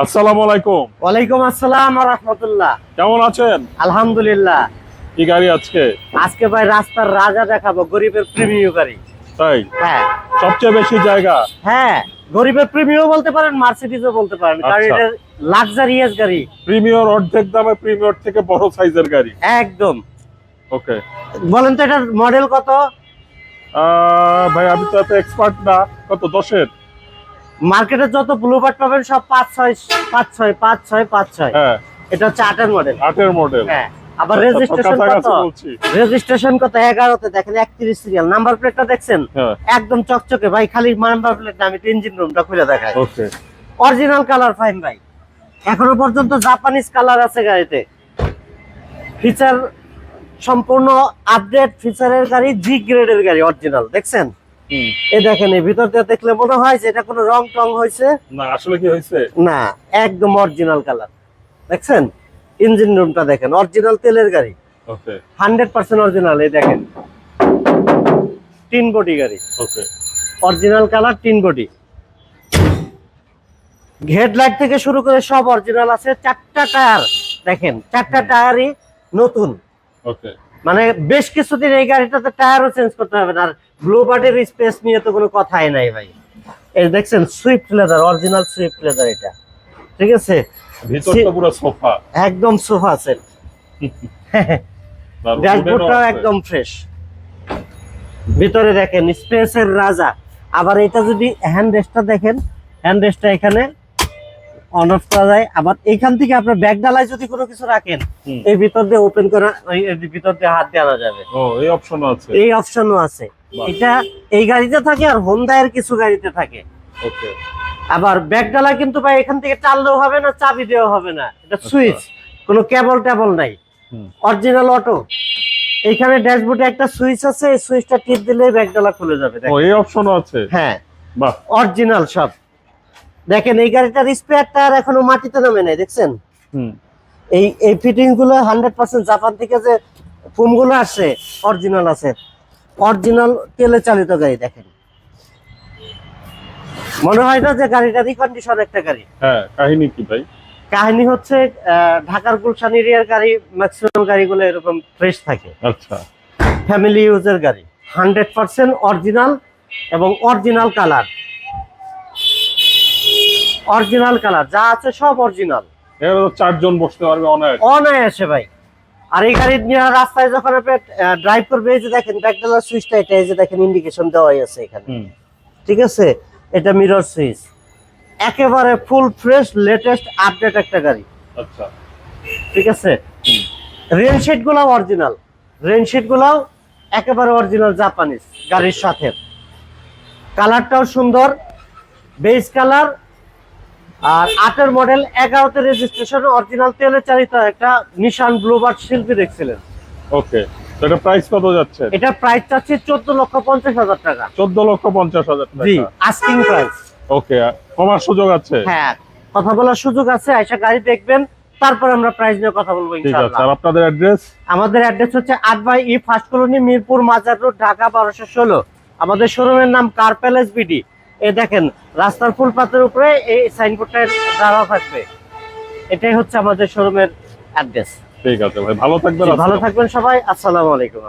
আসসালামু আলাইকুম। ওয়ালাইকুম আসসালাম ওয়া রাহমাতুল্লাহ। কেমন আছেন? আলহামদুলিল্লাহ। কি গাড়ি আজকে? আজকে ভাই রাস্তার রাজা দেখাবো, গরিবের প্রিমিয় গাড়ি। তাই? হ্যাঁ সবচেয়ে বেশি জায়গা? হ্যাঁ, গরিবের প্রিমিয় বলতে পারেন, মার্সিডিজও বলতে পারেন, কারণ আচ্ছা। এটা লাক্সারিয়াস গাড়ি। প্রিমিয়র অর্ধেক দামে প্রিমিয়র থেকে বড় সাইজের গাড়ি। একদম। ওকে। বলেন তো এটার মডেল কত? ভাই আমি তো এত এক্সপার্ট না। কত 10-এর? মার্কেটে যত ব্লুবার্ড পাবেন সব 5.6 হ্যাঁ। এটা হচ্ছে 8-এর মডেল। 8-এর মডেল। হ্যাঁ, আবার আচ্ছা, রেজিস্ট্রেশন কাছাকাছি কত? বলছি। রেজিস্ট্রেশন কত? 11-তে দেখেন 31 সিরিয়াল। নাম্বার প্লেটটা দেখছেন? হ্যাঁ। একদম চকচকে ভাই, খালি নাম্বার প্লেট না, আমি ইঞ্জিন রুমটা খুলে দেখাই। ওকে। অরিজিনাল কালার ফাইন ভাই, এখনো পর্যন্ত জাপানিজ কালার আছে গাড়িতে। ফিচার সম্পূর্ণ আপডেট ফিচারের গাড়ি, জি গ্রেডের গাড়ি, অরিজিনাল। দেখছেন? এই দেখেন, এই ভিতর দিয়ে দেখলে মনে হয় যে এটা কোনো রং টং হয়েছে না, আসলে কি হয়েছে? না, একদম অরিজিনাল কালার। দেখছেন? ইঞ্জিন রুমটা দেখেন, অরিজিনাল তেলের গাড়ি। ওকে। 100% অরিজিনাল। এই দেখেন, তিন বডি গাড়ি, ওকে। অরিজিনাল কালার, তিন বডি। হেডলাইট থেকে শুরু করে সব অরিজিনাল আছে। 4টা টায়ার দেখেন, 4টা টায়ারই নতুন। ওকে। মানে বেশ কিছুদিন এই গাড়িটাতে টায়ারও চেঞ্জ করতে হবে না। আর ব্লুবার্ডের স্পেস নিয়ে তো কোনো কথাই নাই ভাই। এই দেখছেন, Swift leather, original Swift leather এটা। ঠিক আছে, ভিতরটা পুরো সোফা। একদম সোফা সেট। ড্যাশবোর্ডটাও একদম ফ্রেশ। ভিতরে দেখেন, স্পেসের রাজা। আবার এটা যদি হ্যান্ড রেস্টটা দেখেন, হ্যান্ড রেস্টটা এখানে অন অফ করা যায়। আবার এইখান থেকে আপনার ব্যাগ ডালায় যদি কোনো কিছু রাখেন, এই ভিতর দিয়ে ওপেন করা, এই ভিতর দিয়ে হাত দিয়ে আনা যাবে। ও, এই অপশনও আছে। এই অপশনও আছে। এটা এই গাড়িতে থাকে, আর হোন্ডা এর কিছু গাড়িতে থাকে। ওকে। আবার ব্যাগ ডালা কিন্তু ভাই এখান থেকে টানলেও হবে না, চাবি দেওয়া হবে না। এটা সুইচ, কোনো কেবল টেবল নাই, অরিজিনাল অটো। এইখানে ড্যাশবোর্ডে একটা সুইচ আছে, এই সুইচটা টিপ দিলেই ব্যাগ ডালা খুলে যাবে। ও, এই অপশনও আছে। হ্যাঁ, বাহ, অরিজিনাল সব। দেখেন, এই গাড়িটার স্পেয়ার টায়ার এখনো মাটিতে নামে নাই, দেখছেন? এই ফিটিং গুলো 100% জাপান থেকে যে ফোম গুলো আসছে, অরিজিনাল আছে। অরিজিনাল তেলে চালিত গাড়ি। দেখেন, মনে হয় না যে গাড়িটা রিকন্ডিশন একটা গাড়ি? হ্যাঁ। কাহিনী কি ভাই? কাহিনী হচ্ছে, ঢাকার গুলশান এরিয়ার গাড়ি, ম্যাক্সিমাম গাড়িগুলো এরকম ফ্রেশ থাকে। আচ্ছা। ফ্যামিলি ইউজের গাড়ি, 100% অরিজিনাল এবং অরিজিনাল কালার। অরিজিনাল কালার যা আছে সব অরিজিনাল। এর 4 জন বসতে পারবে অনায়াসে ভাই। আর এই গাড়ি নিয়ে রাস্তায় যখন আপনি ড্রাইভ করবে, এই যে দেখেন ব্যাকডালার সুইচটা, এটা এই যে দেখেন ইন্ডিকেশন দেওয়াই আছে এখানে। ঠিক আছে, এটা মিরর সুইচ। একেবারে ফুল ফ্রেশ লেটেস্ট আপডেট একটা গাড়ি। আচ্ছা। ঠিক আছে, রেনশেড গুলাও অরিজিনাল, রেনশেড গুলাও একেবারে অরিজিনাল জাপানিজ গাড়ির সাথে। কালারটাও সুন্দর, বেজ কালার। আর 8-এর মডেল, 11-তে রেজিস্ট্রেশন, অরিজিনাল তেলে চালিত একটা নিশান ব্লুবার্ড শিল্পী দেখছিলেন। ওকে। তো এটা প্রাইস কত যাচ্ছে? এটা প্রাইস চাচ্ছি 14,50,000 টাকা। 14,50,000 টাকা। জি, আস্কিং প্রাইস। ওকে। কমার সুযোগ আছে? হ্যাঁ, কথা বলার সুযোগ আছে। আয়সা গাড়ি দেখবেন, তারপর আমরা প্রাইস নিয়ে কথা বলবো ঠিক আছে। ইনশাআল্লাহ। আর আপনাদের অ্যাড্রেস? আমাদের অ্যাড্রেস হচ্ছে 8/E ফার্স্ট কলোনি, মিরপুর মাজার রোড, ঢাকা 1216। আমাদের শোরুমের নাম কার প্যালেস বিডি। এই দেখেন, রাস্তার ফুলপাতের উপরে এই সাইনবোর্ডটা দেওয়া থাকবে। এটাই হচ্ছে আমাদের শোরুমের অ্যাড্রেস। ঠিক আছে ভাই, ভালো থাকবেন। ভালো থাকবেন সবাই। আসসালামু আলাইকুম।